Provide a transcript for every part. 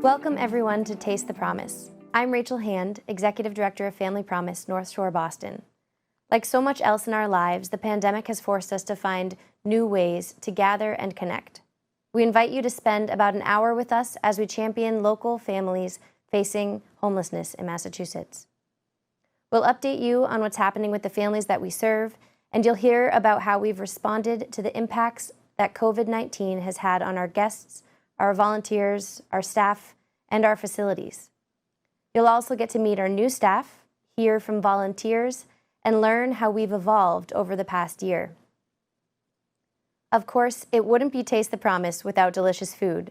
Welcome everyone to Taste the Promise. I'm Rachel Hand, Executive Director of Family Promise, North Shore, Boston. Like so much else in our lives, the pandemic has forced us to find new ways to gather and connect. We invite you to spend about an hour with us as we champion local families facing homelessness in Massachusetts. We'll update you on what's happening with the families that we serve, and you'll hear about how we've responded to the impacts that COVID-19 has had on our guests, our volunteers, our staff, and our facilities. You'll also get to meet our new staff, hear from volunteers, and learn how we've evolved over the past year. Of course, it wouldn't be Taste the Promise without delicious food.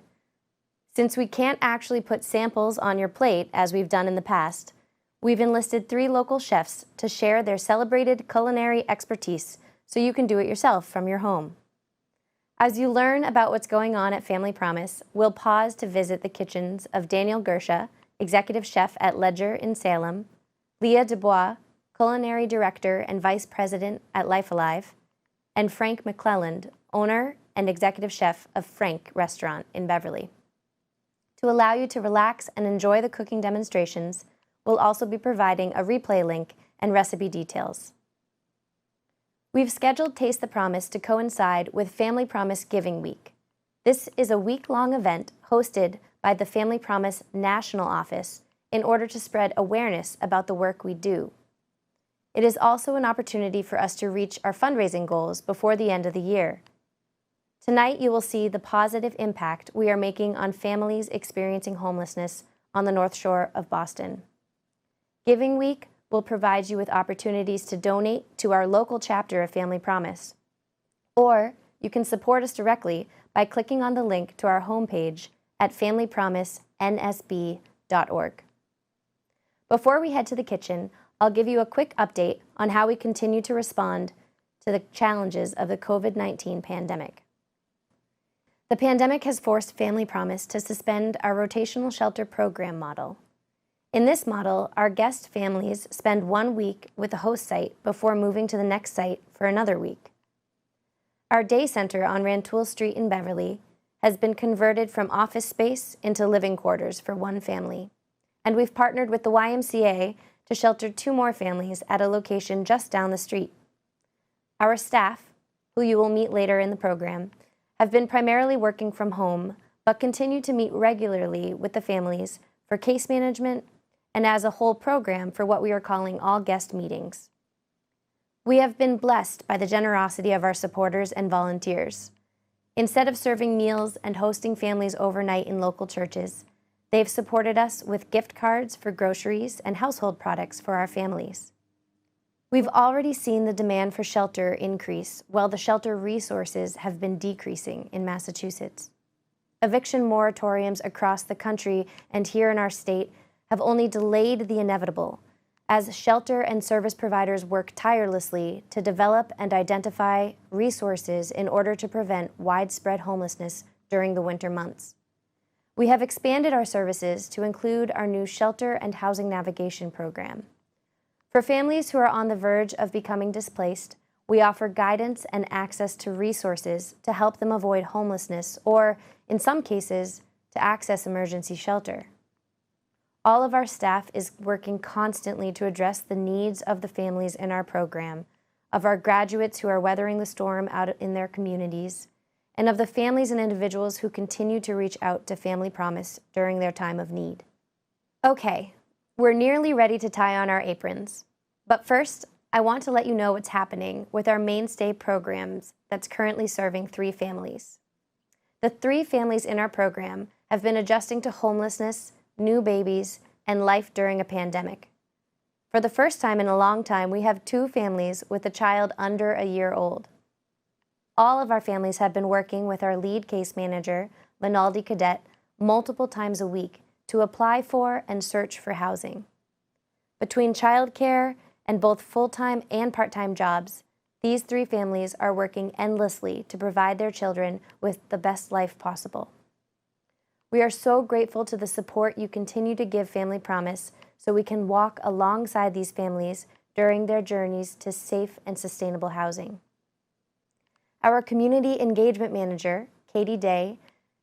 Since we can't actually put samples on your plate, as we've done in the past, we've enlisted 3 local chefs to share their celebrated culinary expertise so you can do it yourself from your home. As you learn about what's going on at Family Promise, we'll pause to visit the kitchens of Daniel Gursha, Executive Chef at Ledger in Salem, Leah Dubois, Culinary Director and Vice President at Life Alive, and Frank McClelland, owner and Executive Chef of Frank Restaurant in Beverly. To allow you to relax and enjoy the cooking demonstrations, we'll also be providing a replay link and recipe details. We've scheduled Taste the Promise to coincide with Family Promise Giving Week. This is a week-long event hosted by the Family Promise National Office in order to spread awareness about the work we do. It is also an opportunity for us to reach our fundraising goals before the end of the year. Tonight, you will see the positive impact we are making on families experiencing homelessness on the North Shore of Boston. Giving Week will provide you with opportunities to donate to our local chapter of Family Promise. Or you can support us directly by clicking on the link to our homepage at familypromisensb.org. Before we head to the kitchen, I'll give you a quick update on how we continue to respond to the challenges of the COVID-19 pandemic. The pandemic has forced Family Promise to suspend our rotational shelter program model. In this model, our guest families spend 1 week with the host site before moving to the next site for another week. Our day center on Rantoul Street in Beverly has been converted from office space into living quarters for 1 family, and we've partnered with the YMCA to shelter 2 more families at a location just down the street. Our staff, who you will meet later in the program, have been primarily working from home, but continue to meet regularly with the families for case management and as a whole program for what we are calling all guest meetings. We have been blessed by the generosity of our supporters and volunteers. Instead of serving meals and hosting families overnight in local churches, they've supported us with gift cards for groceries and household products for our families. We've already seen the demand for shelter increase, while the shelter resources have been decreasing in Massachusetts. Eviction moratoriums across the country and here in our state have only delayed the inevitable, as shelter and service providers work tirelessly to develop and identify resources in order to prevent widespread homelessness during the winter months. We have expanded our services to include our new shelter and housing navigation program. For families who are on the verge of becoming displaced, we offer guidance and access to resources to help them avoid homelessness or, in some cases, to access emergency shelter. All of our staff is working constantly to address the needs of the families in our program, of our graduates who are weathering the storm out in their communities, and of the families and individuals who continue to reach out to Family Promise during their time of need. Okay, we're nearly ready to tie on our aprons. But first, I want to let you know what's happening with our mainstay programs that's currently serving 3 families. The 3 families in our program have been adjusting to homelessness, new babies, and life during a pandemic. For the first time in a long time, we have 2 families with a child under a year old. All of our families have been working with our lead case manager, Minaldi Cadet, multiple times a week to apply for and search for housing. Between childcare and both full-time and part-time jobs, these 3 families are working endlessly to provide their children with the best life possible. We are so grateful to the support you continue to give Family Promise so we can walk alongside these families during their journeys to safe and sustainable housing. Our Community Engagement Manager, Katie Day,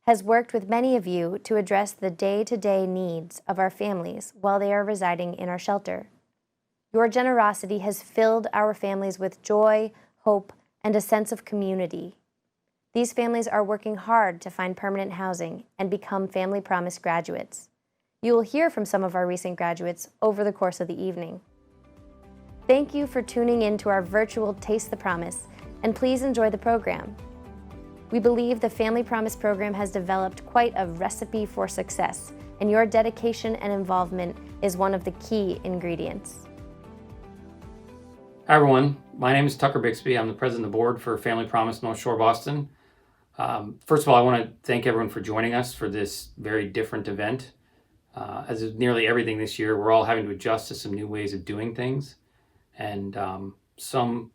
has worked with many of you to address the day-to-day needs of our families while they are residing in our shelter. Your generosity has filled our families with joy, hope, and a sense of community. These families are working hard to find permanent housing and become Family Promise graduates. You will hear from some of our recent graduates over the course of the evening. Thank you for tuning in to our virtual Taste the Promise, and please enjoy the program. We believe the Family Promise program has developed quite a recipe for success, and your dedication and involvement is one of the key ingredients. Hi everyone, my name is Tucker Bixby. I'm the president of the board for Family Promise North Shore Boston. First of all, I want to thank everyone for joining us for this very different event. As with nearly everything this year, we're all having to adjust to some new ways of doing things, and some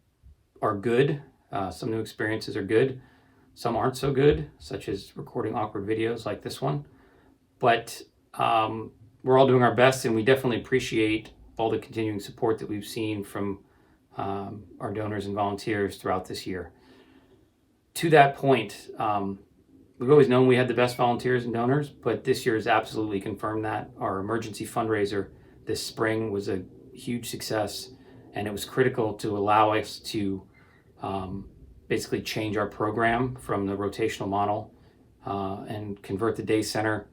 are good, some new experiences are good, some aren't so good, such as recording awkward videos like this one. But we're all doing our best, and we definitely appreciate all the continuing support that we've seen from our donors and volunteers throughout this year. To that point, we've always known we had the best volunteers and donors, but this year has absolutely confirmed that. Our emergency fundraiser this spring was a huge success, and it was critical to allow us to basically change our program from the rotational model and convert the day center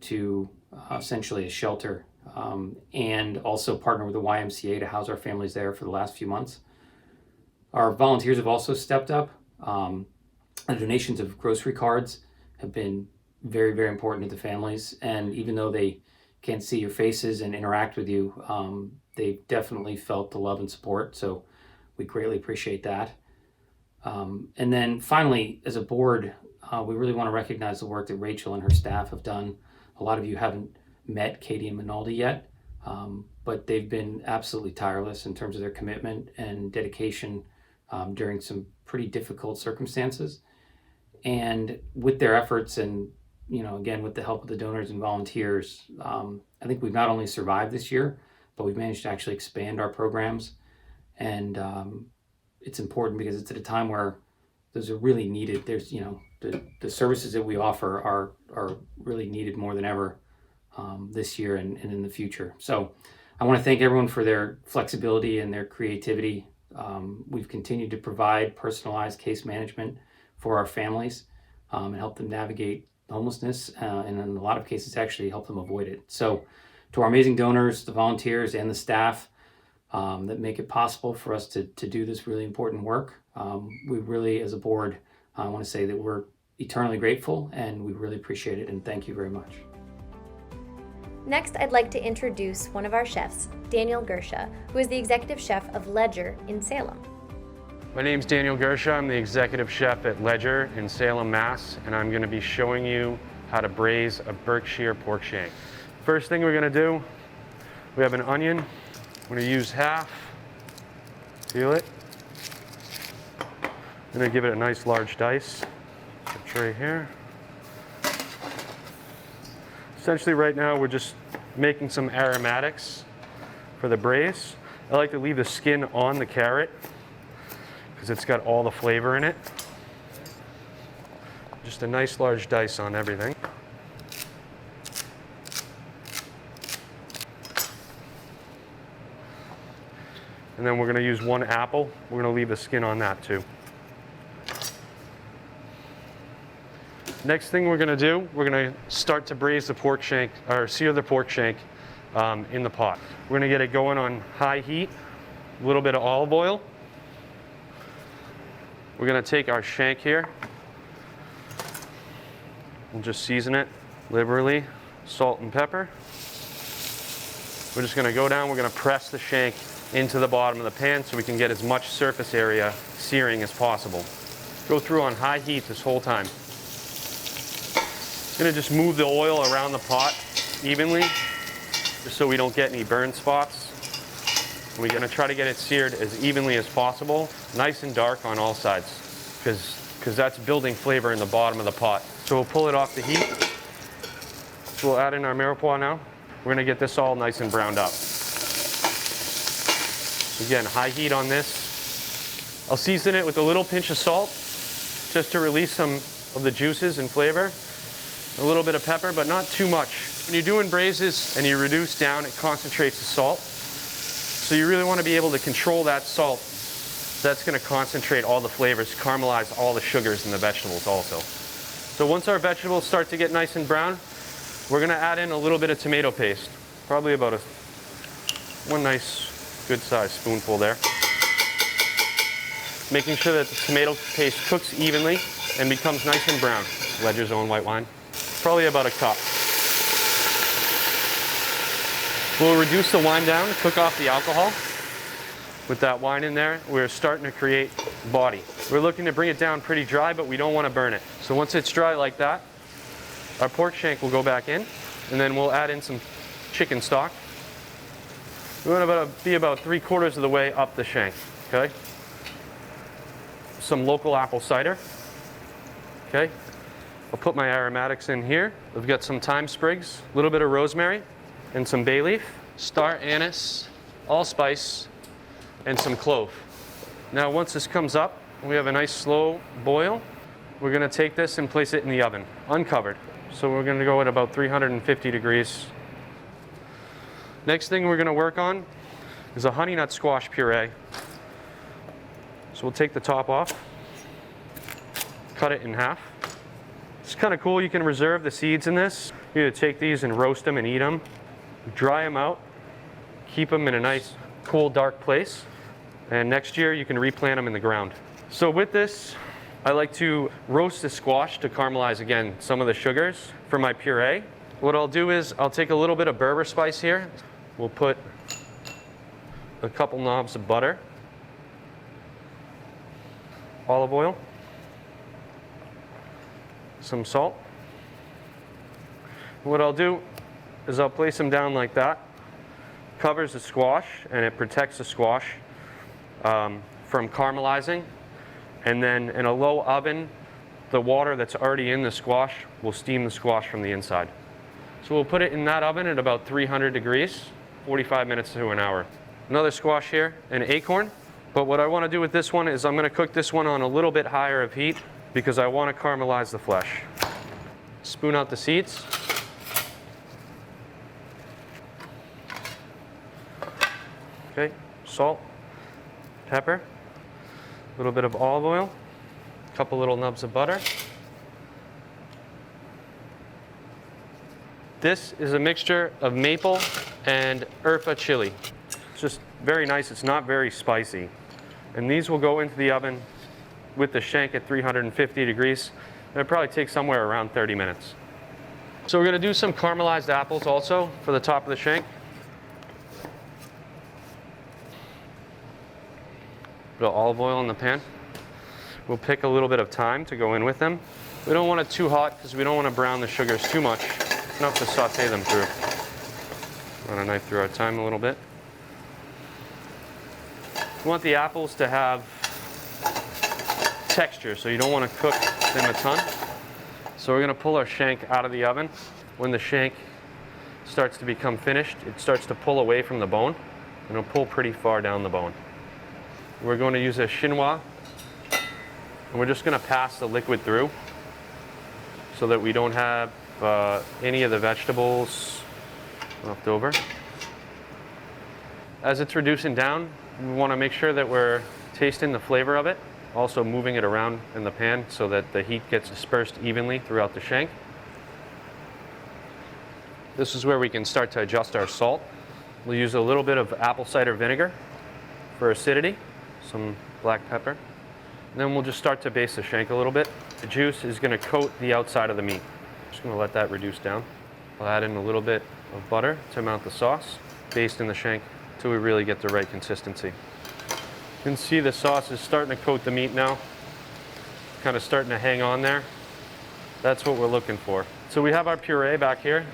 to essentially a shelter, and also partner with the YMCA to house our families there for the last few months. Our volunteers have also stepped up. The donations of grocery cards have been very, very important to the families, and even though they can't see your faces and interact with you, they've definitely felt the love and support, so we greatly appreciate that. And then finally, as a board, we really want to recognize the work that Rachel and her staff have done. A lot of you haven't met Katie and Minaldi yet, but they've been absolutely tireless in terms of their commitment and dedication during some pretty difficult circumstances. And with their efforts and, again, with the help of the donors and volunteers, I think we've not only survived this year, but we've managed to actually expand our programs. And it's important because it's at a time where those are really needed. There's, the services that we offer are really needed more than ever this year and in the future. So I want to thank everyone for their flexibility and their creativity. We've continued to provide personalized case management for our families and help them navigate homelessness, and in a lot of cases actually help them avoid it. So to our amazing donors, the volunteers, and the staff that make it possible for us to do this really important work, we really, as a board, I want to say that we're eternally grateful, and we really appreciate it, and thank you very much. Next, I'd like to introduce one of our chefs, Daniel Gursha, who is the executive chef of Ledger in Salem. My name's Daniel Gursha. I'm the executive chef at Ledger in Salem, Mass, and I'm going to be showing you how to braise a Berkshire pork shank. First thing we're going to do, we have an onion. I'm going to use half. Feel it? I'm going to give it a nice large dice. A tray here. Essentially right now we're just making some aromatics for the braise. I like to leave the skin on the carrot because it's got all the flavor in it. Just a nice large dice on everything. And then we're going to use one apple. We're going to leave the skin on that too. Next thing we're going to do, we're going to start to braise the pork shank, or sear the pork shank in the pot. We're going to get it going on high heat, a little bit of olive oil. We're going to take our shank here. We'll just season it liberally, salt and pepper. We're just going to go down, we're going to press the shank into the bottom of the pan so we can get as much surface area searing as possible. Go through on high heat this whole time. I'm going to just move the oil around the pot evenly, just so we don't get any burn spots. We're going to try to get it seared as evenly as possible, nice and dark on all sides, because that's building flavor in the bottom of the pot. So we'll pull it off the heat. So we'll add in our mirepoix now. We're going to get this all nice and browned up. Again, high heat on this. I'll season it with a little pinch of salt, just to release some of the juices and flavor. A little bit of pepper, but not too much. When you're doing braises and you reduce down, it concentrates the salt. So you really want to be able to control that salt. That's going to concentrate all the flavors, caramelize all the sugars in the vegetables also. So once our vegetables start to get nice and brown, we're going to add in a little bit of tomato paste. Probably about one nice good sized spoonful there. Making sure that the tomato paste cooks evenly and becomes nice and brown. Ledger's own white wine. Probably about a cup. We'll reduce the wine down, cook off the alcohol. With that wine in there, we're starting to create body. We're looking to bring it down pretty dry, but we don't want to burn it. So once it's dry like that, our pork shank will go back in, and then we'll add in some chicken stock. We want to be about 3/4 of the way up the shank, okay? Some local apple cider, okay? I'll put my aromatics in here. We've got some thyme sprigs, a little bit of rosemary, and some bay leaf, star anise, allspice, and some clove. Now once this comes up, we have a nice slow boil. We're going to take this and place it in the oven, uncovered. So we're going to go at about 350 degrees. Next thing we're going to work on is a honey nut squash puree. So we'll take the top off, cut it in half. It's kind of cool, you can reserve the seeds in this. You either take these and roast them and eat them, dry them out, keep them in a nice, cool, dark place, and next year you can replant them in the ground. So with this, I like to roast the squash to caramelize, again, some of the sugars for my puree. What I'll do is I'll take a little bit of Berber spice here. We'll put a couple knobs of butter, olive oil, some salt. What I'll do is I'll place them down like that. Covers the squash and it protects the squash from caramelizing. And then in a low oven, the water that's already in the squash will steam the squash from the inside. So we'll put it in that oven at about 300 degrees, 45 minutes to an hour. Another squash here, an acorn. But what I want to do with this one is I'm going to cook this one on a little bit higher of heat because I want to caramelize the flesh. Spoon out the seeds. Okay, salt, pepper, a little bit of olive oil, a couple little nubs of butter. This is a mixture of maple and erfa chili. It's just very nice, it's not very spicy. And these will go into the oven with the shank at 350 degrees. It'll probably take somewhere around 30 minutes. So we're going to do some caramelized apples also for the top of the shank. Put olive oil in the pan. We'll pick a little bit of thyme to go in with them. We don't want it too hot because we don't want to brown the sugars too much. Enough to saute them through. Run a knife through our thyme a little bit. We want the apples to have texture, so you don't want to cook them a ton. So we're going to pull our shank out of the oven. When the shank starts to become finished, it starts to pull away from the bone, and it'll pull pretty far down the bone. We're going to use a chinois, and we're just going to pass the liquid through so that we don't have any of the vegetables left over. As it's reducing down, we want to make sure that we're tasting the flavor of it, also moving it around in the pan so that the heat gets dispersed evenly throughout the shank. This is where we can start to adjust our salt. We'll use a little bit of apple cider vinegar for acidity, some black pepper, and then we'll just start to baste the shank a little bit. The juice is going to coat the outside of the meat. Just going to let that reduce down. I'll add in a little bit of butter to mount the sauce, baste in the shank until we really get the right consistency. You can see the sauce is starting to coat the meat now, kind of starting to hang on there. That's what we're looking for. So we have our puree back here.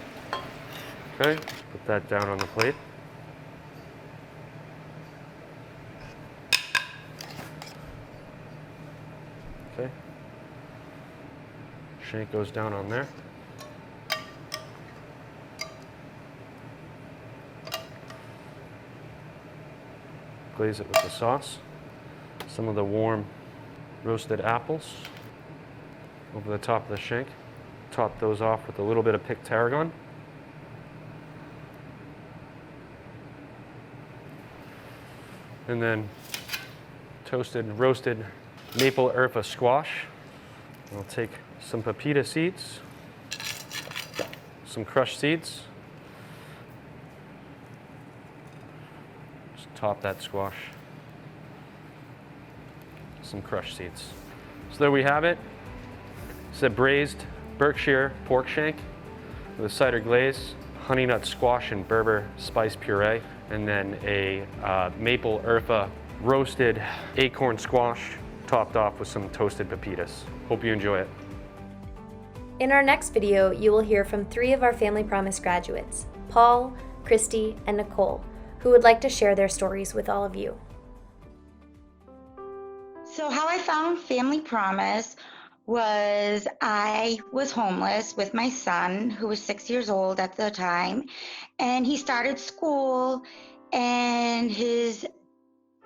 Okay, put that down on the plate. Okay. Shank goes down on there. Glaze it with the sauce. Some of the warm roasted apples over the top of the shank. top those off with a little bit of picked tarragon. And then toasted, roasted maple urfa squash. I'll take some pepita seeds, some crushed seeds. Just top that squash. Some crushed seeds. So there we have it. It's a braised Berkshire pork shank with a cider glaze, honey nut squash and Berber spice puree, and then a maple urfa roasted acorn squash topped off with some toasted pepitas. Hope you enjoy it. In our next video, you will hear from 3 of our Family Promise graduates, Paul, Christy, and Nicole, who would like to share their stories with all of you. So how I found Family Promise was I was homeless with my son, who was 6 years old at the time, and he started school, and his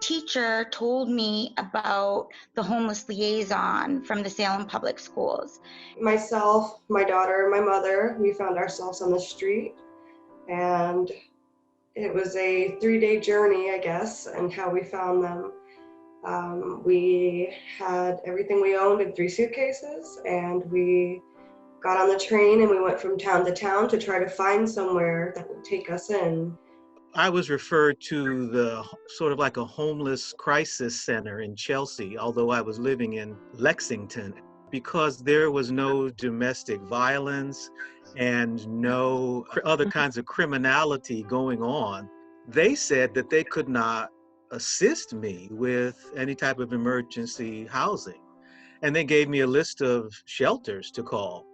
teacher told me about the homeless liaison from the Salem Public Schools. Myself, my daughter, my mother, we found ourselves on the street, and it was a 3-day journey, I guess, and how we found them. We had everything we owned in 3 suitcases, and we got on the train and we went from town to town to try to find somewhere that would take us in. I was referred to the sort of like a homeless crisis center in Chelsea, although I was living in Lexington, because there was no domestic violence and no other kinds of criminality going on. They said that they could not assist me with any type of emergency housing. And they gave me a list of shelters to call.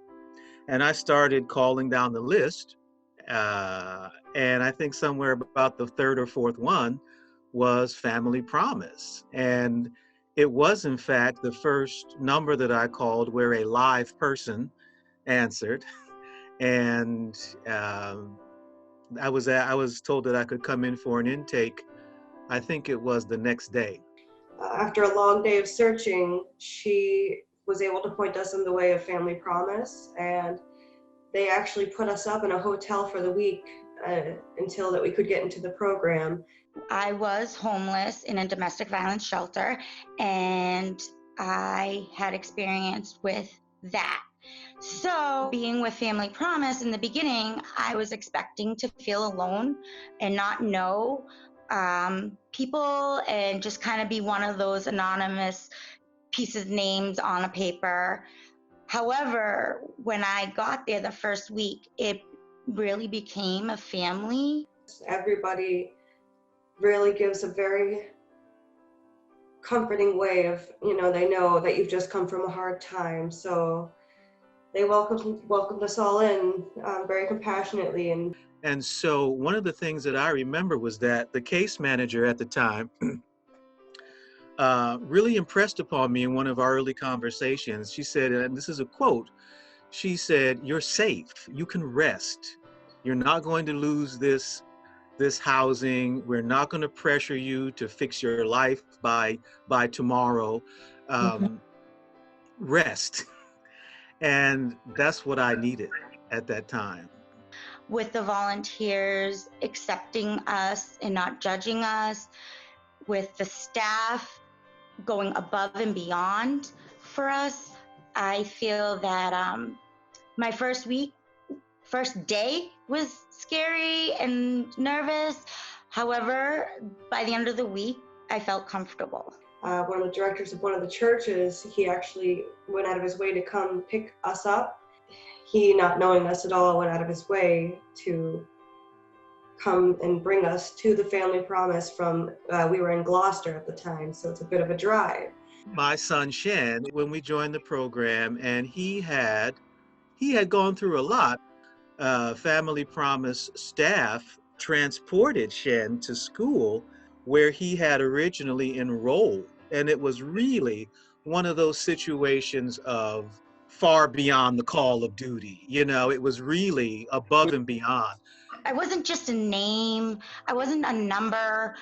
And I started calling down the list. And I think somewhere about the 3rd or 4th one was Family Promise. And it was, in fact, the first number that I called where a live person answered. And I was told that I could come in for an intake. I think it was the next day. After a long day of searching, she was able to point us in the way of Family Promise, and they actually put us up in a hotel for the week until that we could get into the program. I was homeless in a domestic violence shelter, and I had experience with that. So being with Family Promise in the beginning, I was expecting to feel alone and not know people and just kind of be one of those anonymous pieces, names on a paper. However, when I got there the first week, it really became a family. Everybody really gives a very comforting way of, they know that you've just come from a hard time. So they welcomed us all in very compassionately. And so one of the things that I remember was that the case manager at the time really impressed upon me in one of our early conversations. She said, and this is a quote, she said, "You're safe, you can rest. You're not going to lose this housing. We're not going to pressure you to fix your life by tomorrow. Rest." And that's what I needed at that time. With the volunteers accepting us and not judging us, with the staff going above and beyond for us, I feel that my first day was scary and nervous. However, by the end of the week, I felt comfortable. One of the directors of one of the churches, he actually went out of his way to come pick us up. He, not knowing us at all, went out of his way to come and bring us to the Family Promise from, we were in Gloucester at the time, so it's a bit of a drive. My son Shen, when we joined the program, and he had gone through a lot. Family Promise staff transported Shen to school where he had originally enrolled. And it was really one of those situations of far beyond the call of duty. It was really above and beyond. I wasn't just a name. I wasn't a number.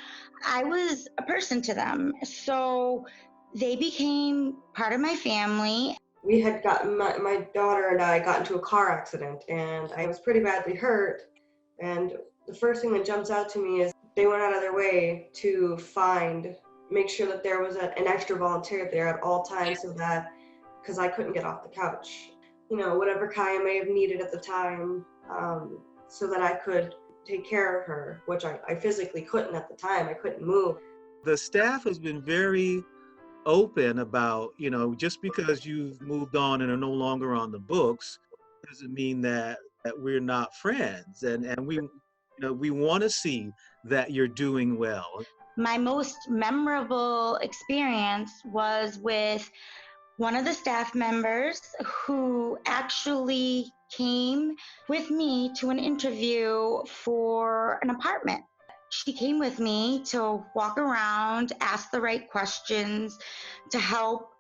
I was a person to them. So they became part of my family. we had gotten, my daughter and I got into a car accident, and I was pretty badly hurt. And the first thing that jumps out to me is they went out of their way to make sure that there was an extra volunteer there at all times, so that, because I couldn't get off the couch, whatever Kaya may have needed at the time, so that I could take care of her, which I physically couldn't at the time. I couldn't move. The staff has been very open about, just because you've moved on and are no longer on the books, doesn't mean that we're not friends. And we want to see that you're doing well. My most memorable experience was with one of the staff members who actually came with me to an interview for an apartment. She came with me to walk around, ask the right questions, to help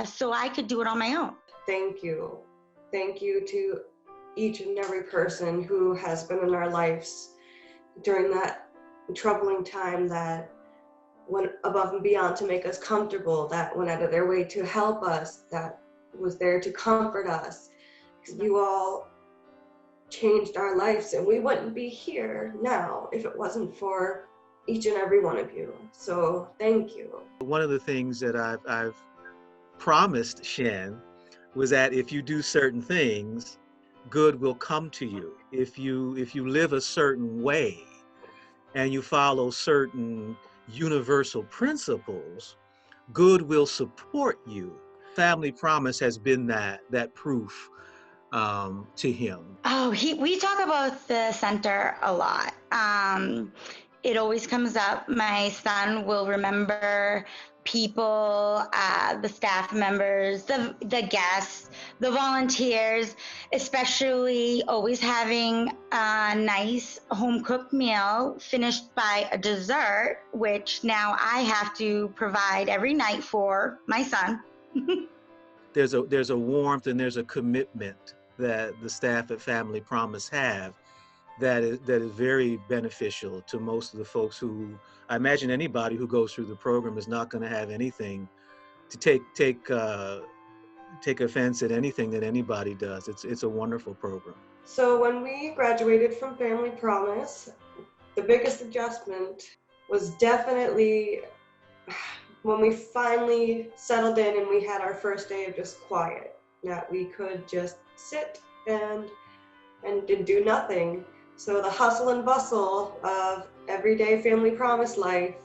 so I could do it on my own. Thank you. Thank you to each and every person who has been in our lives during that troubling time, that went above and beyond to make us comfortable, that went out of their way to help us, that was there to comfort us. You all changed our lives, and we wouldn't be here now if it wasn't for each and every one of you. So thank you. One of the things that I've promised Shen was that if you do certain things, good will come to you. If you live a certain way and you follow certain universal principles, good will support you. Family Promise has been that proof to him. Oh, we talk about the center a lot. It always comes up. My son will remember people, the staff members, the guests, the volunteers, especially always having a nice home-cooked meal finished by a dessert, which now I have to provide every night for my son. There's a warmth and there's a commitment that the staff at Family Promise have that is very beneficial to most of the folks who, I imagine anybody who goes through the program is not going to have anything to take offense at anything that anybody does. It's a wonderful program. So when we graduated from Family Promise, the biggest adjustment was definitely when we finally settled in and we had our first day of just quiet, that we could just sit and do nothing. So the hustle and bustle of everyday Family Promise life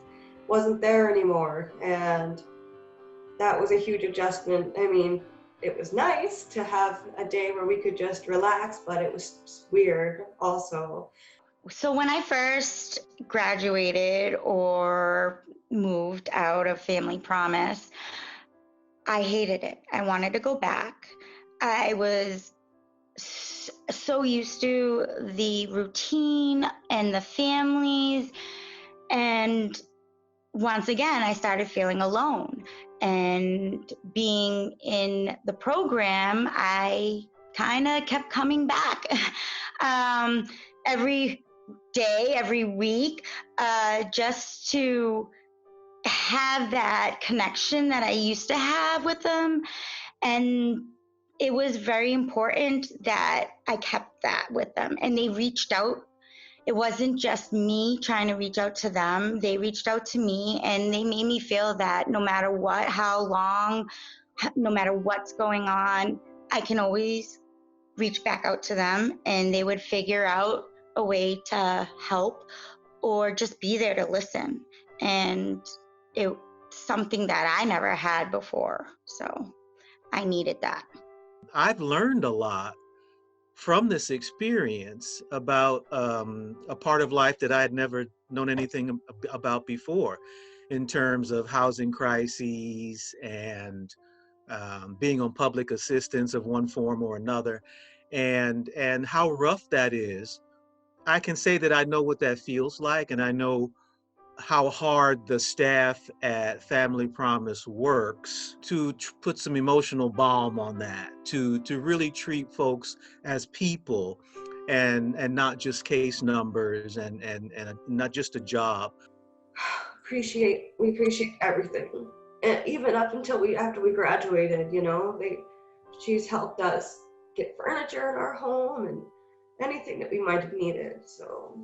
wasn't there anymore, and that was a huge adjustment. I mean, it was nice to have a day where we could just relax, but it was weird also. So when I first graduated or moved out of Family Promise, I hated it. I wanted to go back. I was so used to the routine and the families, and once again I started feeling alone. And being in the program, I kind of kept coming back every day, every week, just to have that connection that I used to have with them. And it was very important that I kept that with them. And they reached out. It wasn't just me trying to reach out to them. They reached out to me, and they made me feel that no matter what, how long, no matter what's going on, I can always reach back out to them, and they would figure out a way to help or just be there to listen. And it's something that I never had before. So I needed that. I've learned a lot from this experience about a part of life that I had never known anything about before, in terms of housing crises and being on public assistance of one form or another, and how rough that is. I can say that I know what that feels like, and I know how hard the staff at Family Promise works to put some emotional balm on that, to really treat folks as people and not just case numbers and not just a job. We appreciate everything. And even up until after we graduated, she's helped us get furniture in our home and anything that we might have needed. So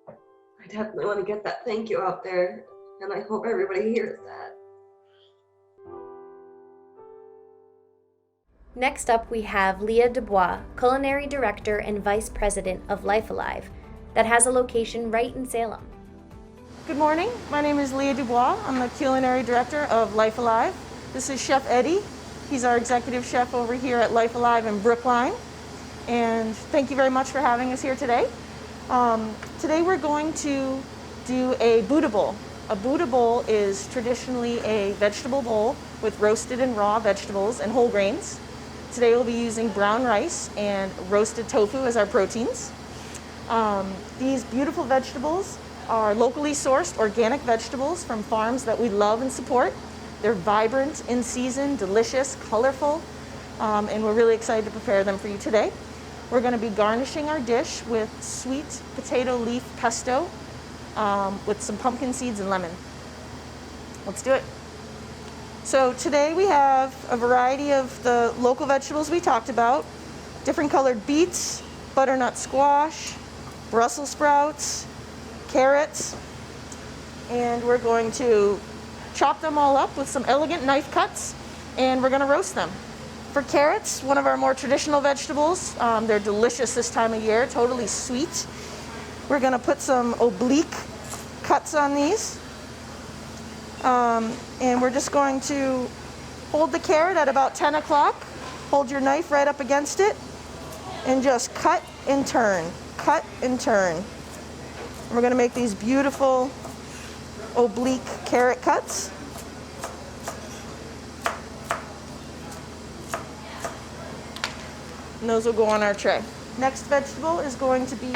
I definitely want to get that thank you out there, and I hope everybody hears that. Next up, we have Leah Dubois, Culinary Director and Vice President of Life Alive, that has a location right in Salem. Good morning, my name is Leah Dubois. I'm the Culinary Director of Life Alive. This is Chef Eddie. He's our executive chef over here at Life Alive in Brookline. And thank you very much for having us here today. Today we're going to do a Buddha bowl. A Buddha bowl is traditionally a vegetable bowl with roasted and raw vegetables and whole grains. Today we'll be using brown rice and roasted tofu as our proteins. These beautiful vegetables are locally sourced organic vegetables from farms that we love and support. They're vibrant, in season, delicious, colorful, and we're really excited to prepare them for you today. We're going to be garnishing our dish with sweet potato leaf pesto with some pumpkin seeds and lemon. Let's do it. So today we have a variety of the local vegetables we talked about, different colored beets, butternut squash, Brussels sprouts, carrots, and we're going to chop them all up with some elegant knife cuts, and we're going to roast them. For carrots, one of our more traditional vegetables, they're delicious this time of year, totally sweet. We're going to put some oblique cuts on these, and we're just going to hold the carrot at about 10 o'clock, hold your knife right up against it, and just cut and turn, cut and turn. We're going to make these beautiful oblique carrot cuts. And those will go on our tray. Next vegetable is going to be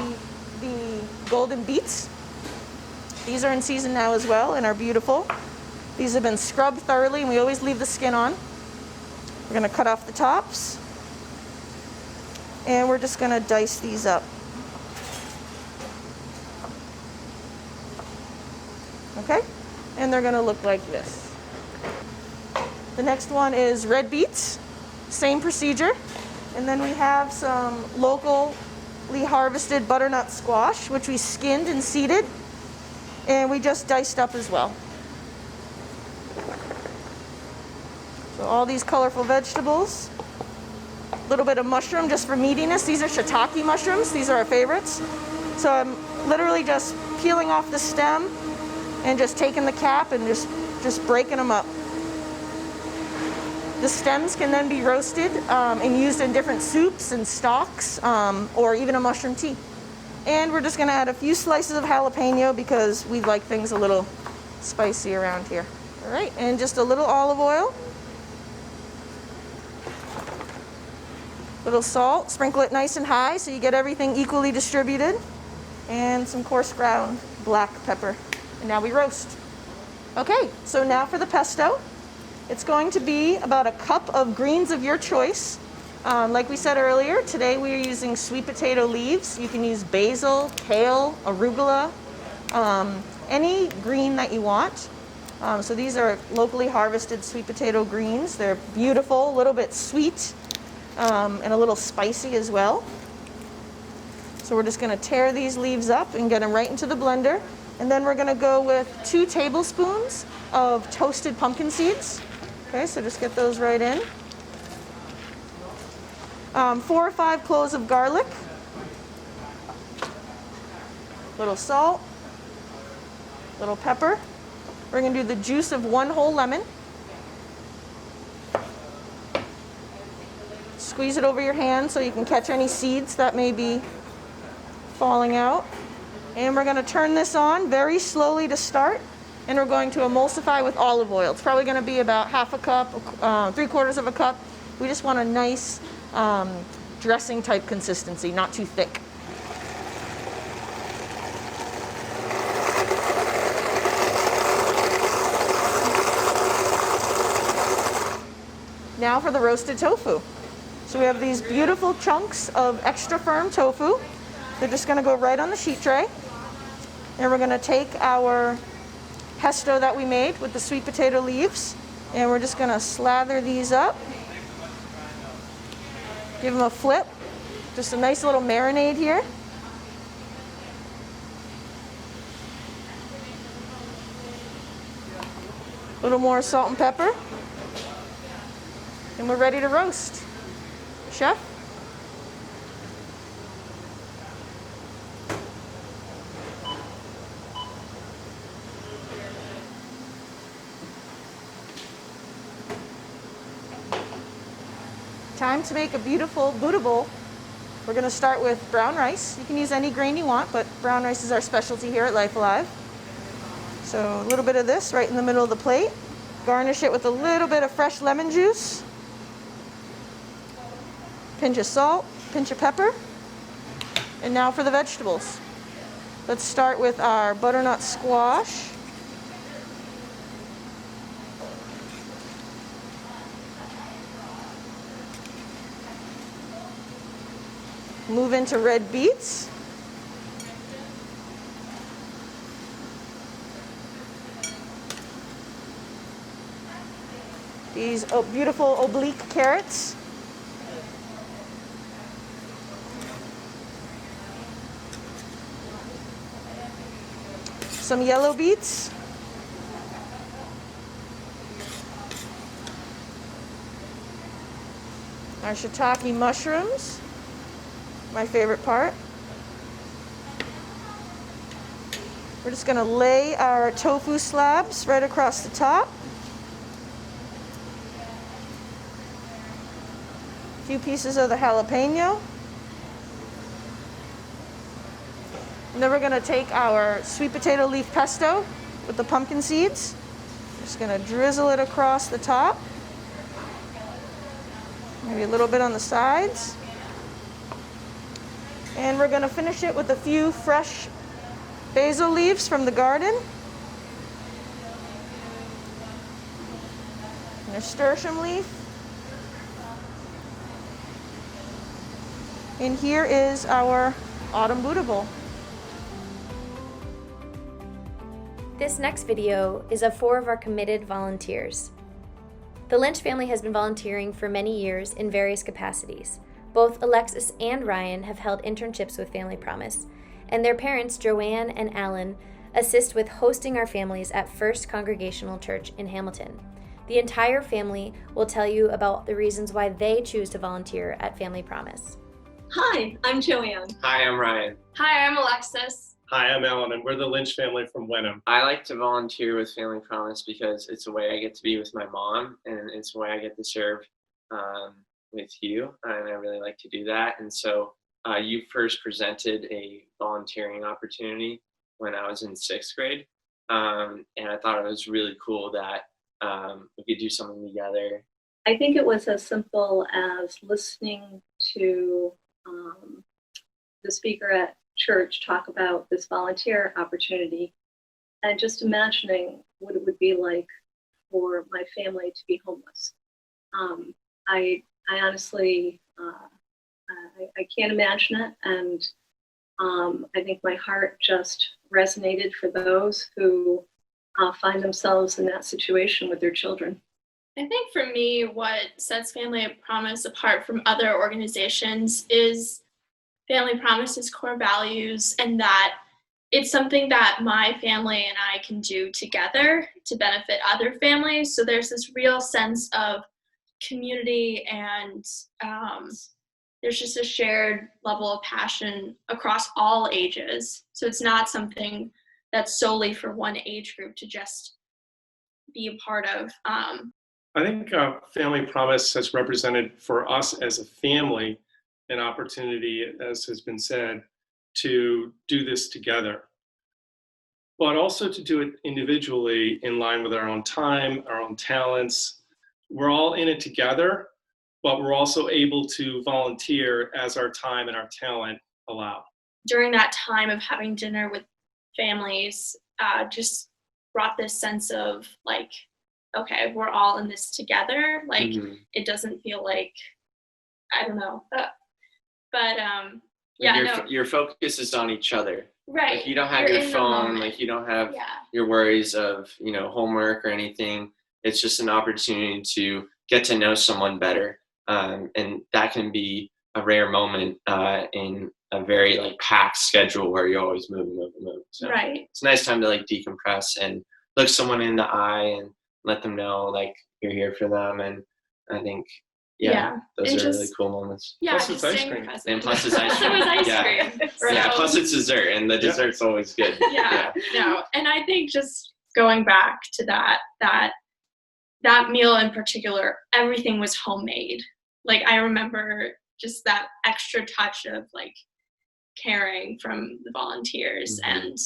the golden beets. These are in season now as well and are beautiful. These have been scrubbed thoroughly, and we always leave the skin on. We're going to cut off the tops, and we're just going to dice these up. Okay, and they're going to look like this. The next one is red beets, same procedure. And then we have some locally harvested butternut squash, which we skinned and seeded, and we just diced up as well. So all these colorful vegetables, a little bit of mushroom just for meatiness. These are shiitake mushrooms, these are our favorites. So I'm literally just peeling off the stem and just taking the cap and just breaking them up. The stems can then be roasted and used in different soups and stocks, or even a mushroom tea. And we're just going to add a few slices of jalapeno because we like things a little spicy around here. All right, and just a little olive oil, little salt, sprinkle it nice and high so you get everything equally distributed, and some coarse ground black pepper. And now we roast. Okay, so now for the pesto. It's going to be about a cup of greens of your choice. Like we said earlier, today we are using sweet potato leaves. You can use basil, kale, arugula, any green that you want. So these are locally harvested sweet potato greens. They're beautiful, a little bit sweet, and a little spicy as well. So we're just going to tear these leaves up and get them right into the blender. And then we're going to go with 2 tablespoons of toasted pumpkin seeds. Okay, so just get those right in. 4 or 5 cloves of garlic. Little salt. Little pepper. We're going to do the juice of 1 whole lemon. Squeeze it over your hand so you can catch any seeds that may be falling out. And we're going to turn this on very slowly to start. And we're going to emulsify with olive oil. It's probably going to be about half a cup, 3/4 of a cup. We just want a nice dressing type consistency, not too thick. Now for the roasted tofu. So we have these beautiful chunks of extra firm tofu. They're just going to go right on the sheet tray. And we're going to take our pesto that we made with the sweet potato leaves, and we're just going to slather these up. Give them a flip. Just a nice little marinade here. A little more salt and pepper. And we're ready to roast. Chef? Time to make a beautiful Buddha bowl. We're going to start with brown rice. You can use any grain you want, but brown rice is our specialty here at Life Alive. So a little bit of this right in the middle of the plate. Garnish it with a little bit of fresh lemon juice. Pinch of salt, pinch of pepper. And now for the vegetables. Let's start with our butternut squash. Move into red beets. These beautiful oblique carrots. Some yellow beets. Our shiitake mushrooms, my favorite part. We're just going to lay our tofu slabs right across the top. A few pieces of the jalapeno. And then we're going to take our sweet potato leaf pesto with the pumpkin seeds. Just going to drizzle it across the top. Maybe a little bit on the sides. And we're going to finish it with a few fresh basil leaves from the garden. And a nasturtium leaf. And here is our autumn Buddha bowl. This next video is of 4 of our committed volunteers. The Lynch family has been volunteering for many years in various capacities. Both Alexis and Ryan have held internships with Family Promise, and their parents, Joanne and Alan, assist with hosting our families at First Congregational Church in Hamilton. The entire family will tell you about the reasons why they choose to volunteer at Family Promise. Hi, I'm Joanne. Hi, I'm Ryan. Hi, I'm Alexis. Hi, I'm Alan, and we're the Lynch family from Wenham. I like to volunteer with Family Promise because it's a way I get to be with my mom, and it's a way I get to serve with you, and I really like to do that. And so you first presented a volunteering opportunity when I was in 6th grade, and I thought it was really cool that we could do something together. I think it was as simple as listening to the speaker at church talk about this volunteer opportunity and just imagining what it would be like for my family to be homeless. I honestly, I can't imagine it, and I think my heart just resonated for those who find themselves in that situation with their children. I think for me, what sets Family Promise apart from other organizations is Family Promise's core values, and that it's something that my family and I can do together to benefit other families. So there's this real sense of community, and there's just a shared level of passion across all ages. So it's not something that's solely for one age group to just be a part of. I think Family Promise has represented for us as a family an opportunity, as has been said, to do this together, but also to do it individually in line with our own time, our own talents. We're all in it together, but we're also able to volunteer as our time and our talent allow. During that time of having dinner with families, just brought this sense of like, okay, we're all in this together. Like, it doesn't feel like, I don't know, but yeah, your focus is on each other. Right. Like you don't have your phone, like you don't have your worries of, homework or anything. It's just an opportunity to get to know someone better. And that can be a rare moment in a very like packed schedule where you're always moving. So Right. it's a nice time to like decompress and look someone in the eye and let them know like you're here for them. And I think, those and are really cool moments. Yeah, Plus just it's ice staying cream. present. And plus it's ice cream. It was ice Yeah. cream. Yeah, So- plus it's dessert, and the dessert's always good. Yeah, no, and I think just going back to that meal in particular, everything was homemade. Like I remember just that extra touch of like caring from the volunteers, and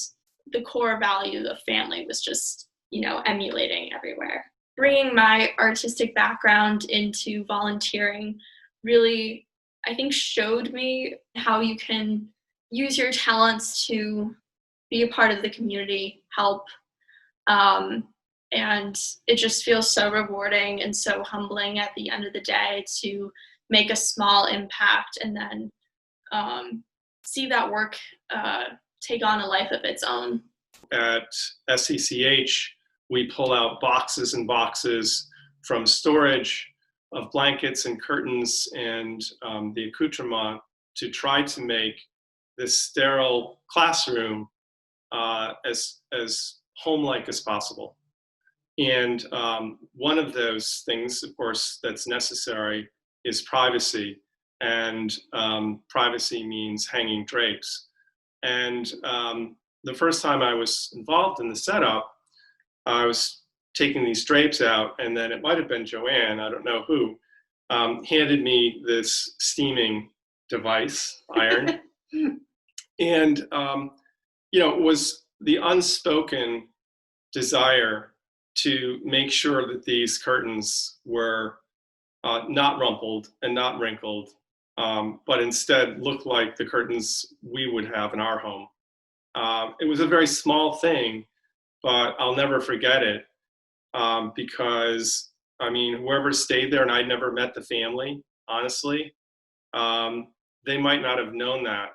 the core value of family was just, emulating everywhere. Bringing my artistic background into volunteering really, I think, showed me how you can use your talents to be a part of the community, help. And it just feels so rewarding and so humbling at the end of the day to make a small impact and then see that work take on a life of its own. At SCCH, we pull out boxes and boxes from storage of blankets and curtains and the accoutrement to try to make this sterile classroom as home-like as possible. And one of those things, of course, that's necessary is privacy. And privacy means hanging drapes. And the first time I was involved in the setup, I was taking these drapes out, and then it might have been Joanne, I don't know who, handed me this steaming device, iron. And, it was the unspoken desire to make sure that these curtains were not rumpled and not wrinkled, but instead looked like the curtains we would have in our home. It was a very small thing, but I'll never forget it because, whoever stayed there, and I'd never met the family, honestly, they might not have known that,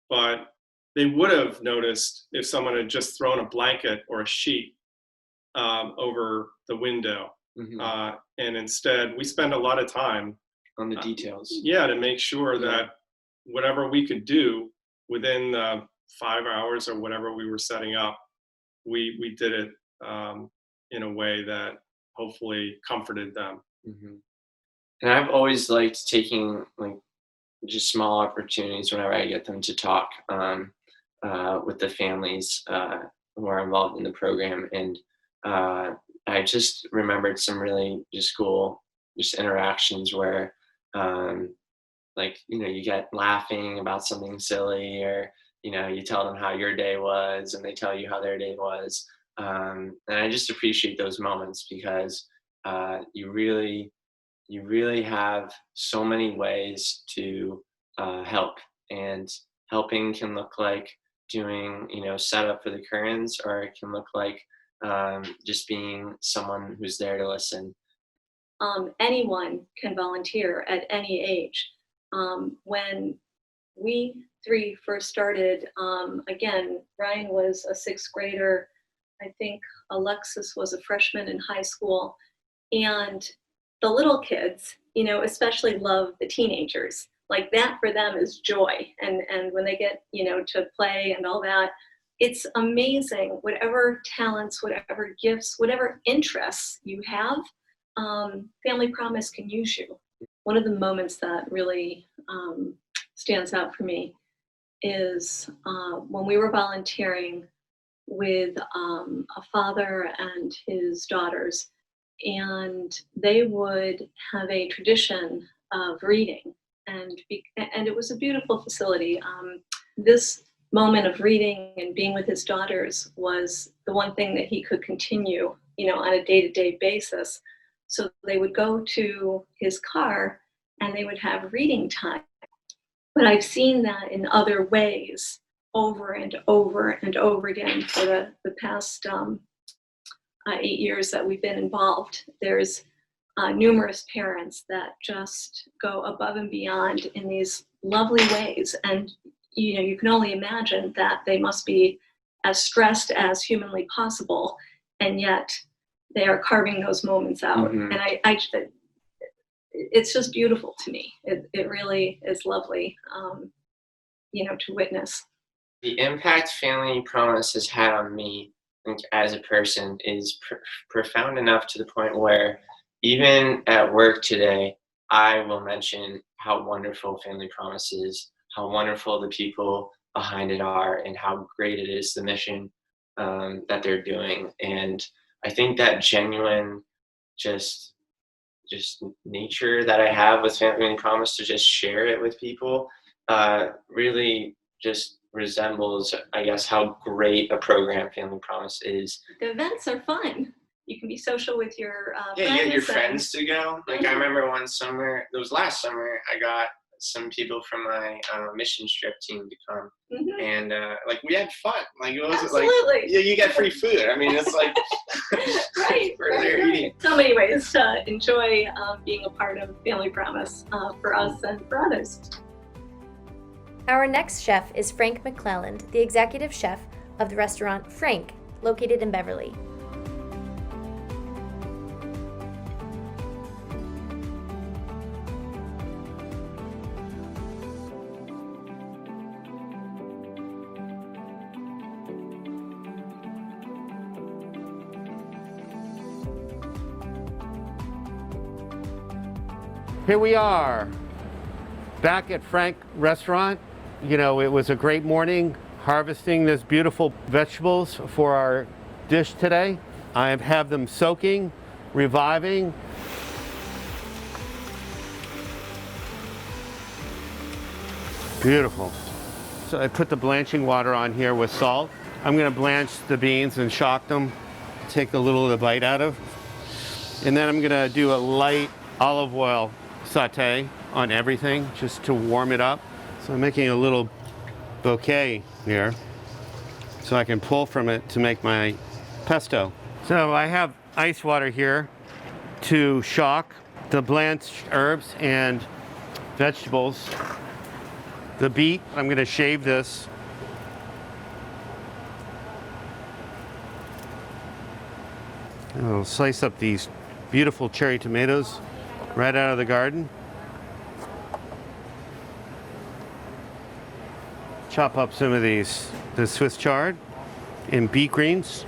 but they would have noticed if someone had just thrown a blanket or a sheet over the window. And instead, we spend a lot of time on the details. To make sure that whatever we could do within 5 hours or whatever we were setting up, we did it in a way that hopefully comforted them. And I've always liked taking like just small opportunities whenever I get them to talk with the families who are involved in the program. And I just remembered some really just cool interactions where you get laughing about something silly, or you tell them how your day was and they tell you how their day was. And I just appreciate those moments because you really have so many ways to help, and helping can look like doing setup for the curtains, or it can look like just being someone who's there to listen. Anyone can volunteer at any age. When we three first started, again, Ryan was a sixth grader. I think Alexis was a freshman in high school. And the little kids, especially love the teenagers. Like that for them is joy. And when they get, to play and all that, it's amazing. Whatever talents, whatever gifts, whatever interests you have, Family Promise can use you. One of the moments that really stands out for me is when we were volunteering with a father and his daughters, and they would have a tradition of reading, and it was a beautiful facility. This moment of reading and being with his daughters was the one thing that he could continue, on a day-to-day basis. So they would go to his car and they would have reading time. But I've seen that in other ways over and over and over again for the past 8 years that we've been involved. There's numerous parents that just go above and beyond in these lovely ways. And, you can only imagine that they must be as stressed as humanly possible. And yet they are carving those moments out. And it's just beautiful to me. It really is lovely, to witness. The impact Family Promise has had on me as a person is profound enough to the point where even at work today, I will mention how wonderful Family Promise is, how wonderful the people behind it are, and how great it is, the mission that they're doing. And I think that genuine just nature that I have with Family Promise to just share it with people really just resembles, I guess, how great a program Family Promise is. The events are fun. You can be social with your Yeah, friends. you get your friends to go. Like I remember one summer, it was last summer, I got some people from my mission trip team to come, and like we had fun. Like it was Absolutely. like you get free food. I mean, it's like right. eating. So many ways to enjoy being a part of Family Promise for us and for others. Our next chef is Frank McClelland, the executive chef of the restaurant Frank, located in Beverly. Here we are, back at Frank Restaurant. You know, it was a great morning harvesting this beautiful vegetables for our dish today. I have them soaking, reviving. Beautiful. So I put the blanching water on here with salt. I'm gonna blanch the beans and shock them, take a little of the bite out of. And then I'm gonna do a light olive oil saute on everything just to warm it up. So I'm making a little bouquet here so I can pull from it to make my pesto. So I have ice water here to shock the blanched herbs and vegetables. The beet, I'm going to shave this. And I'll slice up these beautiful cherry tomatoes right out of the garden. Chop up some of the Swiss chard and beet greens.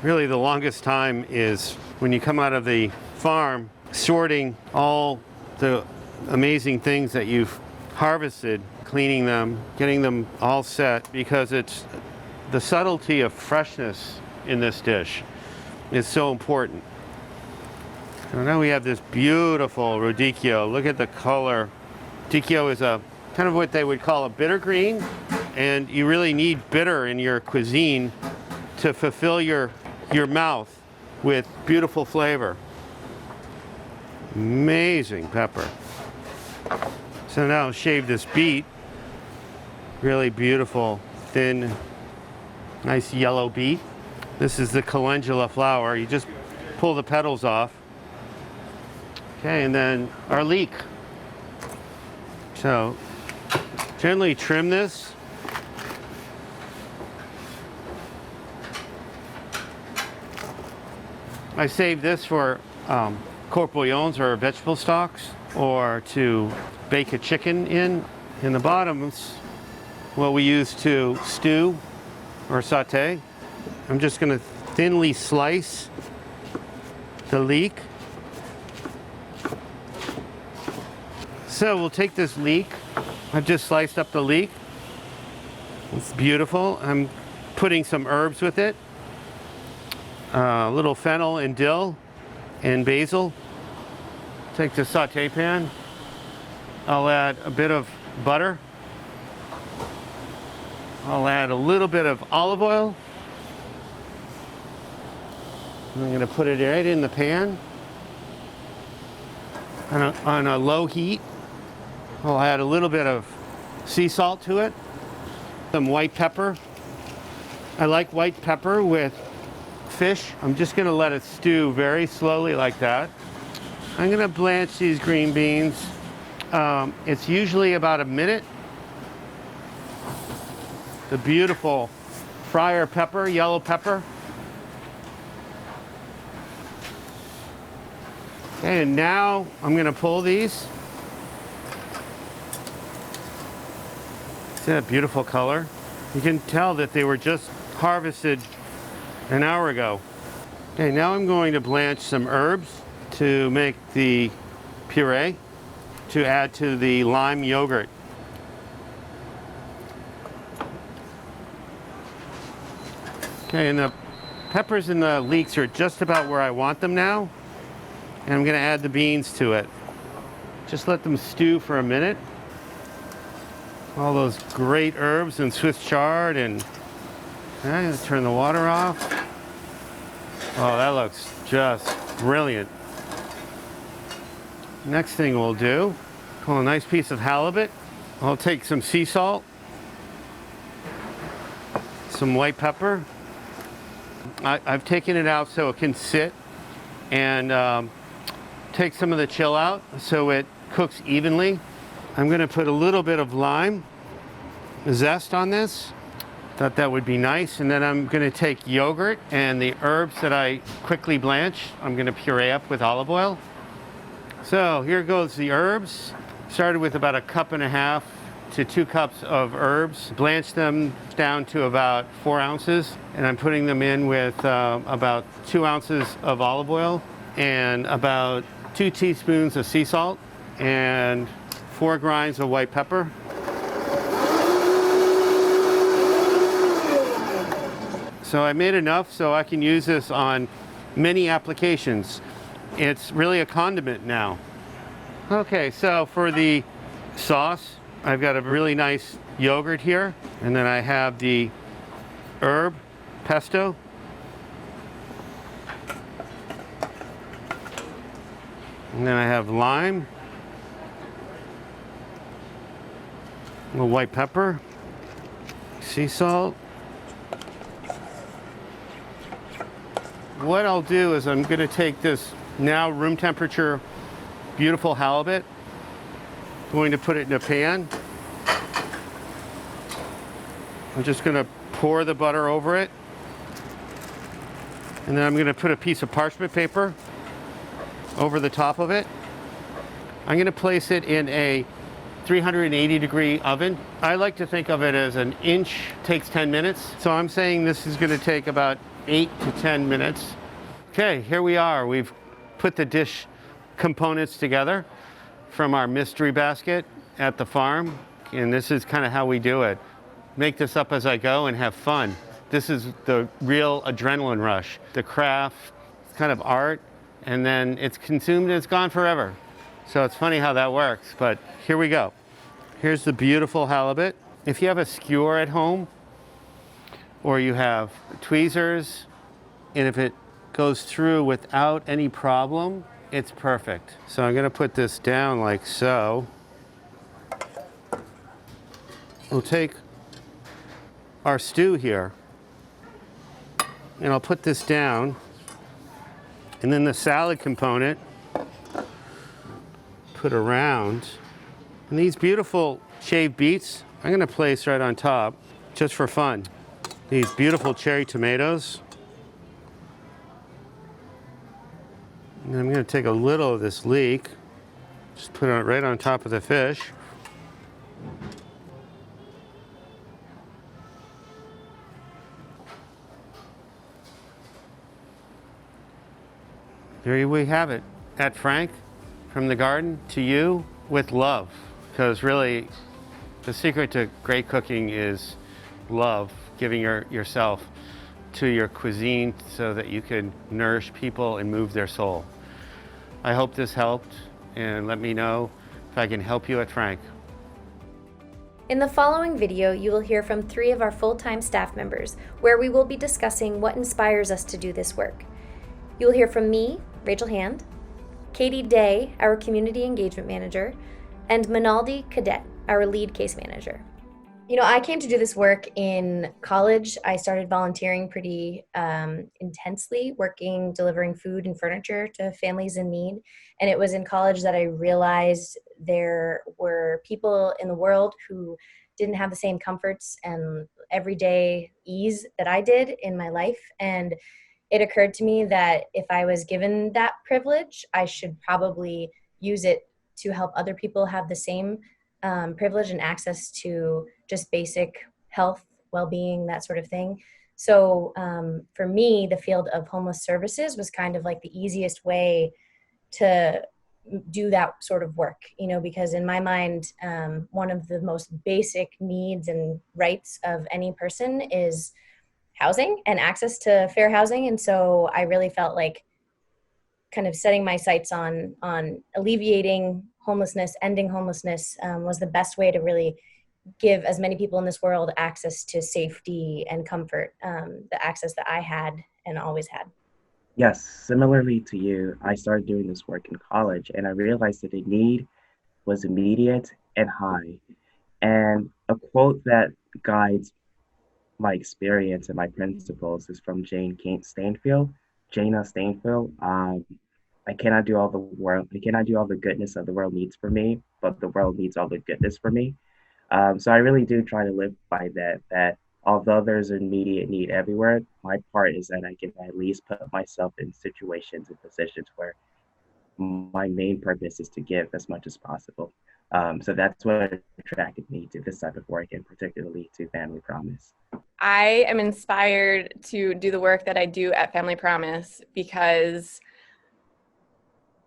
Really the longest time is when you come out of the farm sorting all the amazing things that you've harvested, cleaning them, getting them all set, because it's the subtlety of freshness in this dish is so important. So now we have this beautiful radicchio. Look at the color. Radicchio is a kind of what they would call a bitter green, and you really need bitter in your cuisine to fulfill your mouth with beautiful flavor. Amazing pepper. So now I'll shave this beet. Really beautiful, thin, nice yellow beet. This is the calendula flower. You just pull the petals off. Okay, and then our leek. So gently trim this. I save this for court bouillons or vegetable stocks, or to bake a chicken in. In the bottoms, what we use to stew or saute. I'm just going to thinly slice the leek. So we'll take this leek. I've just sliced up the leek. It's beautiful. I'm putting some herbs with it. A little fennel and dill and basil. Take the saute pan. I'll add a bit of butter. I'll add a little bit of olive oil. I'm going to put it right in the pan on a low heat. I'll add a little bit of sea salt to it, some white pepper. I like white pepper with fish. I'm just going to let it stew very slowly like that. I'm going to blanch these green beans. It's usually about a minute. The beautiful fryer pepper, yellow pepper. Okay, and now I'm gonna pull these. See that beautiful color? You can tell that they were just harvested an hour ago. Okay, now I'm going to blanch some herbs to make the puree to add to the lime yogurt. Okay, and the peppers and the leeks are just about where I want them now. And I'm gonna add the beans to it. Just let them stew for a minute. All those great herbs and Swiss chard, and I'm gonna turn the water off. Oh, that looks just brilliant. Next thing we'll do, pull a nice piece of halibut. I'll take some sea salt, some white pepper. I've taken it out so it can sit, and take some of the chill out so it cooks evenly. I'm gonna put a little bit of lime zest on this. Thought that would be nice. And then I'm gonna take yogurt and the herbs that I quickly blanched. I'm gonna puree up with olive oil. So here goes the herbs. Started with about 1.5 to 2 cups of herbs. Blanched them down to about 4 ounces. And I'm putting them in with about 2 ounces of olive oil and about 2 teaspoons of sea salt and 4 grinds of white pepper. So I made enough so I can use this on many applications. It's really a condiment now. Okay, so for the sauce, I've got a really nice yogurt here, and then I have the herb pesto. And then I have lime, a little white pepper, sea salt. What I'll do is I'm going to take this now room temperature beautiful halibut, going to put it in a pan. I'm just going to pour the butter over it, and then I'm going to put a piece of parchment paper over the top of it. I'm going to place it in a 380-degree oven. I like to think of it as an inch takes 10 minutes. So I'm saying this is going to take about 8 to 10 minutes. Okay, here we are. We've put the dish components together from our mystery basket at the farm. And this is kind of how we do it. Make this up as I go and have fun. This is the real adrenaline rush. The craft, it's kind of art, and then it's consumed and it's gone forever. So it's funny how that works, but here we go. Here's the beautiful halibut. If you have a skewer at home, or you have tweezers, and if it goes through without any problem, it's perfect. So I'm gonna put this down like so. We'll take our stew here, and I'll put this down, and then the salad component, put around. And these beautiful shaved beets, I'm gonna place right on top, just for fun. These beautiful cherry tomatoes. And I'm gonna take a little of this leek, just put it right on top of the fish. There we have it. At Frank, from the garden to you with love. Because really, the secret to great cooking is love, giving yourself to your cuisine so that you can nourish people and move their soul. I hope this helped, and let me know if I can help you at Frank. In the following video, you will hear from 3 of our full-time staff members, where we will be discussing what inspires us to do this work. You will hear from me, Rachel Hand, Katie Day, our Community Engagement Manager, and Minaldi Cadet, our Lead Case Manager. You know, I came to do this work in college. I started volunteering pretty intensely, delivering food and furniture to families in need. And it was in college that I realized there were people in the world who didn't have the same comforts and everyday ease that I did in my life. And it occurred to me that if I was given that privilege, I should probably use it to help other people have the same privilege and access to just basic health, well-being, that sort of thing. So for me, the field of homeless services was kind of like the easiest way to do that sort of work, because in my mind, one of the most basic needs and rights of any person is housing and access to fair housing. And so I really felt like kind of setting my sights on alleviating homelessness, ending homelessness, was the best way to really give as many people in this world access to safety and comfort, the access that I had and always had. Yes, similarly to you, I started doing this work in college and I realized that the need was immediate and high. And a quote that guides my experience and my principles is from Jana Stainfield. I cannot do all the world, I cannot do all the goodness that the world needs for me, but the world needs all the goodness for me. So I really do try to live by that although there's an immediate need everywhere, my part is that I can at least put myself in situations and positions where my main purpose is to give as much as possible. So that's what attracted me to this type of work and particularly to Family Promise. I am inspired to do the work that I do at Family Promise because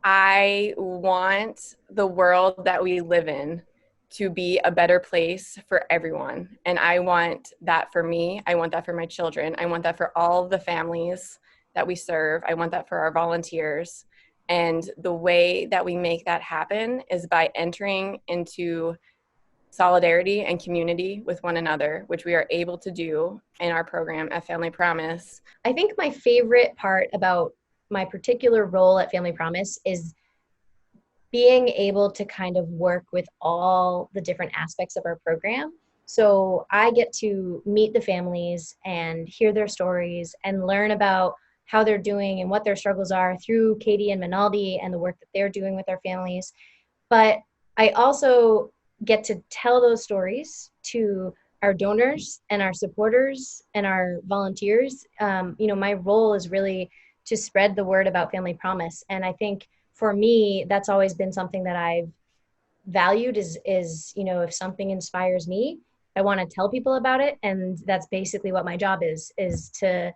I want the world that we live in to be a better place for everyone. And I want that for me. I want that for my children. I want that for all the families that we serve. I want that for our volunteers. And the way that we make that happen is by entering into solidarity and community with one another, which we are able to do in our program at Family Promise. I think my favorite part about my particular role at Family Promise is being able to kind of work with all the different aspects of our program. So I get to meet the families and hear their stories and learn about how they're doing and what their struggles are through Katie and Minaldi and the work that they're doing with our families. But I also get to tell those stories to our donors and our supporters and our volunteers. My role is really to spread the word about Family Promise. And I think for me, that's always been something that I've valued is if something inspires me, I want to tell people about it. And that's basically what my job is to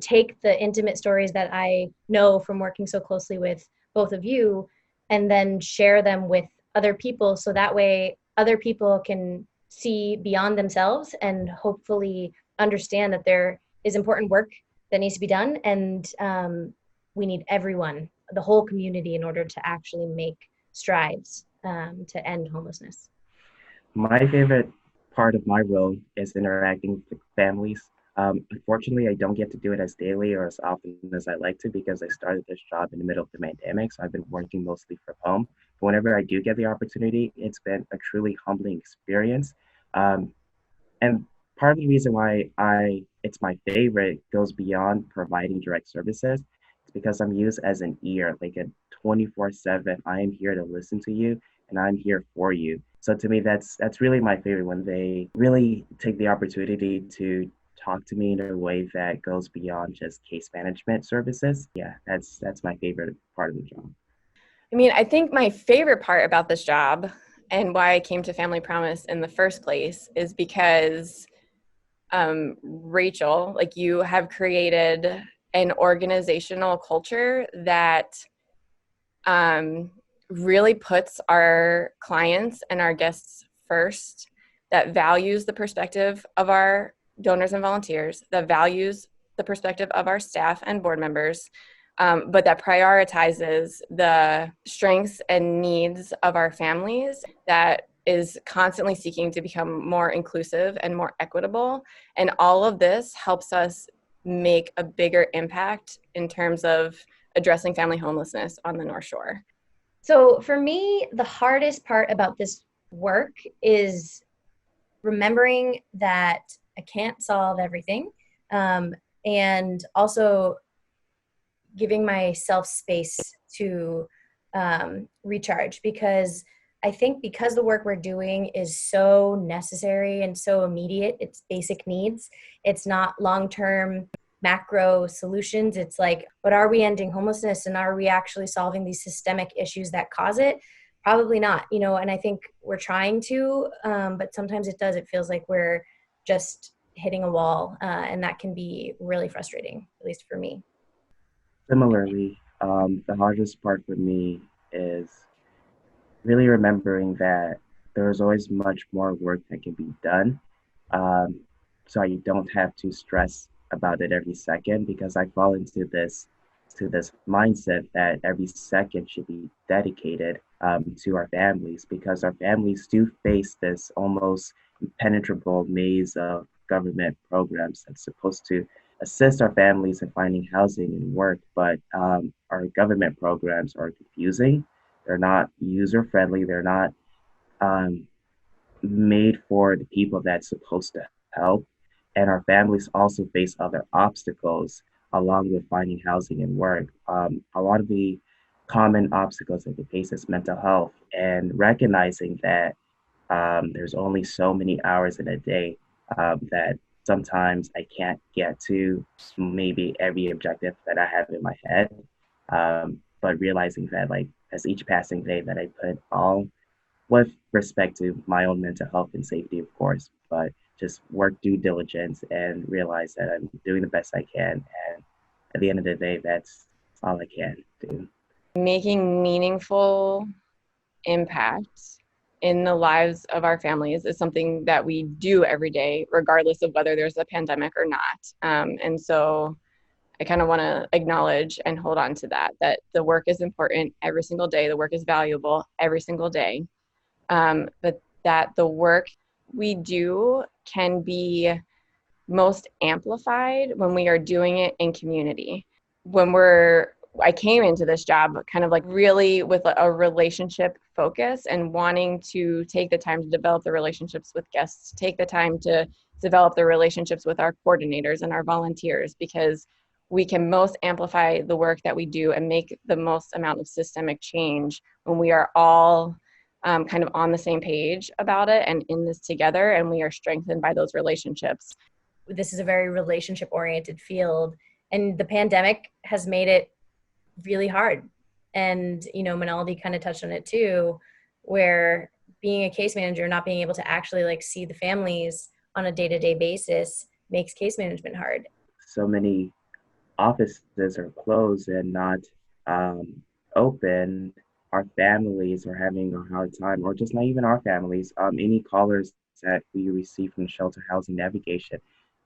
take the intimate stories that I know from working so closely with both of you and then share them with other people. So that way other people can see beyond themselves and hopefully understand that there is important work that needs to be done. And we need everyone, the whole community, in order to actually make strides to end homelessness. My favorite part of my role is interacting with families. Unfortunately, I don't get to do it as daily or as often as I like to because I started this job in the middle of the pandemic. So I've been working mostly from home. But whenever I do get the opportunity, it's been a truly humbling experience. And part of the reason why it's my favorite goes beyond providing direct services. It's because I'm used as an ear, like a 24/7. I am here to listen to you and I'm here for you. So to me, that's really my favorite when they really take the opportunity to talk to me in a way that goes beyond just case management services. Yeah, that's my favorite part of the job. I mean, I think my favorite part about this job and why I came to Family Promise in the first place is because Rachel, like you have created an organizational culture that really puts our clients and our guests first, that values the perspective of our donors and volunteers, that values the perspective of our staff and board members, but that prioritizes the strengths and needs of our families, that is constantly seeking to become more inclusive and more equitable. And all of this helps us make a bigger impact in terms of addressing family homelessness on the North Shore. So for me, the hardest part about this work is remembering that I can't solve everything, and also giving myself space to recharge, because I think because the work we're doing is so necessary and so immediate, it's basic needs, it's not long-term macro solutions. It's like, but are we ending homelessness, and are we actually solving these systemic issues that cause it? Probably not, and I think we're trying to, but sometimes it feels like we're just hitting a wall, and that can be really frustrating, at least for me. Similarly, the hardest part for me is really remembering that there's always much more work that can be done. Um, so you don't have to stress about it every second, because I fall into this mindset that every second should be dedicated to our families, because our families do face this almost impenetrable maze of government programs that's supposed to assist our families in finding housing and work, but our government programs are confusing. They're not user friendly. They're not um, made for the people that's supposed to help. And our families also face other obstacles along with finding housing and work. A lot of the common obstacles that they face is mental health, and recognizing that there's only so many hours in a day, that sometimes I can't get to maybe every objective that I have in my head. But realizing that, like, as each passing day that I put all with respect to my own mental health and safety, of course, but just work due diligence and realize that I'm doing the best I can. And at the end of the day, that's all I can do. Making meaningful impacts in the lives of our families is something that we do every day, regardless of whether there's a pandemic or not. And so I kind of want to acknowledge and hold on to that the work is important every single day. The work is valuable every single day. But that the work we do can be most amplified when we are doing it in community. I came into this job kind of like really with a relationship focus and wanting to take the time to develop the relationships with guests, take the time to develop the relationships with our coordinators and our volunteers, because we can most amplify the work that we do and make the most amount of systemic change when we are all kind of on the same page about it and in this together, and we are strengthened by those relationships. This is a very relationship-oriented field, and the pandemic has made it really hard. And, Manaldi kind of touched on it too, where being a case manager, not being able to actually like see the families on a day-to-day basis makes case management hard. So many offices are closed and not open. Our families are having a hard time, or just not even our families. Any callers that we receive from Shelter Housing Navigation,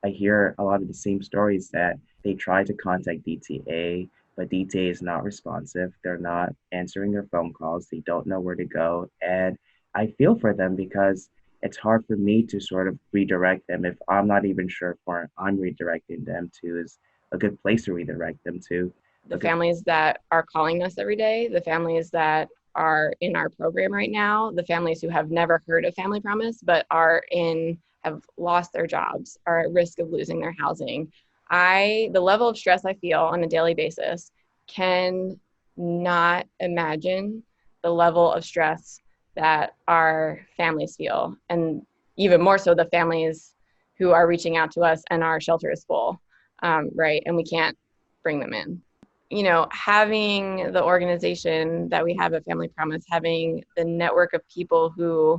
I hear a lot of the same stories, that they try to contact DTA, but DTA is not responsive. They're not answering their phone calls. They don't know where to go. And I feel for them, because it's hard for me to sort of redirect them if I'm not even sure if where I'm redirecting them to is a good place to redirect them to. The families that are calling us every day, the families that are in our program right now, the families who have never heard of Family Promise but have lost their jobs, are at risk of losing their housing. The level of stress I feel on a daily basis can not imagine the level of stress that our families feel, and even more so the families who are reaching out to us and our shelter is full, right? And we can't bring them in. Having the organization that we have at Family Promise, having the network of people who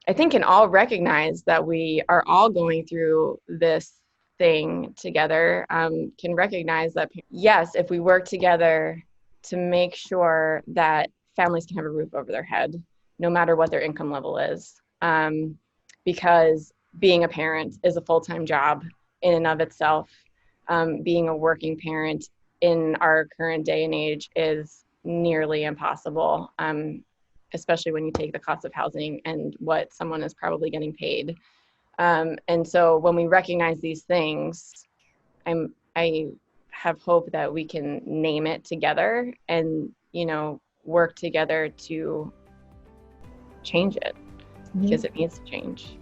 I think can all recognize that we are all going through this thing together, can recognize that, yes, if we work together to make sure that families can have a roof over their head, no matter what their income level is, because being a parent is a full-time job in and of itself. Being a working parent in our current day and age is nearly impossible, especially when you take the cost of housing and what someone is probably getting paid. And so when we recognize these things, I have hope that we can name it together and, work together to change it, because it needs to change.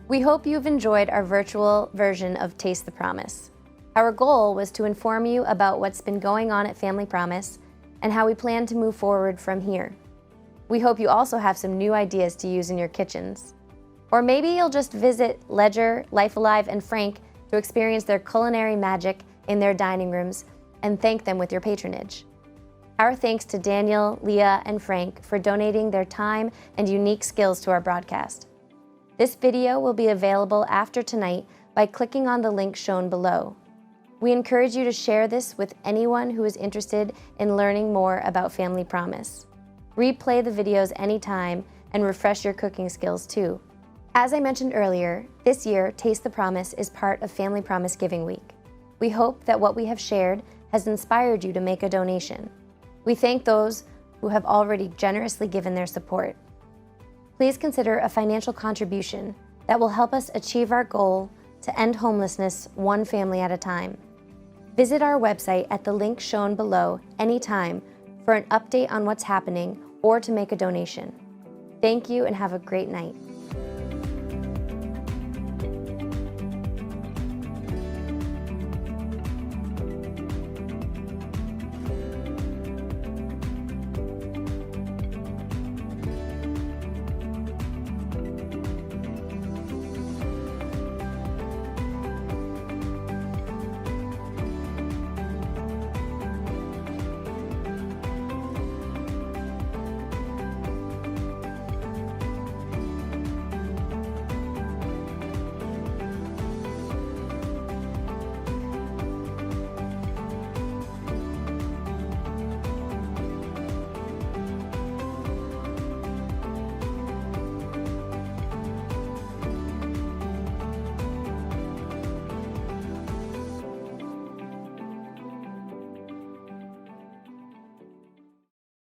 We hope you've enjoyed our virtual version of Taste the Promise. Our goal was to inform you about what's been going on at Family Promise and how we plan to move forward from here. We hope you also have some new ideas to use in your kitchens. Or maybe you'll just visit Ledger, Life Alive, and Frank to experience their culinary magic in their dining rooms and thank them with your patronage. Our thanks to Daniel, Leah, and Frank for donating their time and unique skills to our broadcast. This video will be available after tonight by clicking on the link shown below. We encourage you to share this with anyone who is interested in learning more about Family Promise. Replay the videos anytime and refresh your cooking skills too. As I mentioned earlier, this year, Taste the Promise is part of Family Promise Giving Week. We hope that what we have shared has inspired you to make a donation. We thank those who have already generously given their support. Please consider a financial contribution that will help us achieve our goal to end homelessness one family at a time. Visit our website at the link shown below anytime for an update on what's happening or to make a donation. Thank you and have a great night.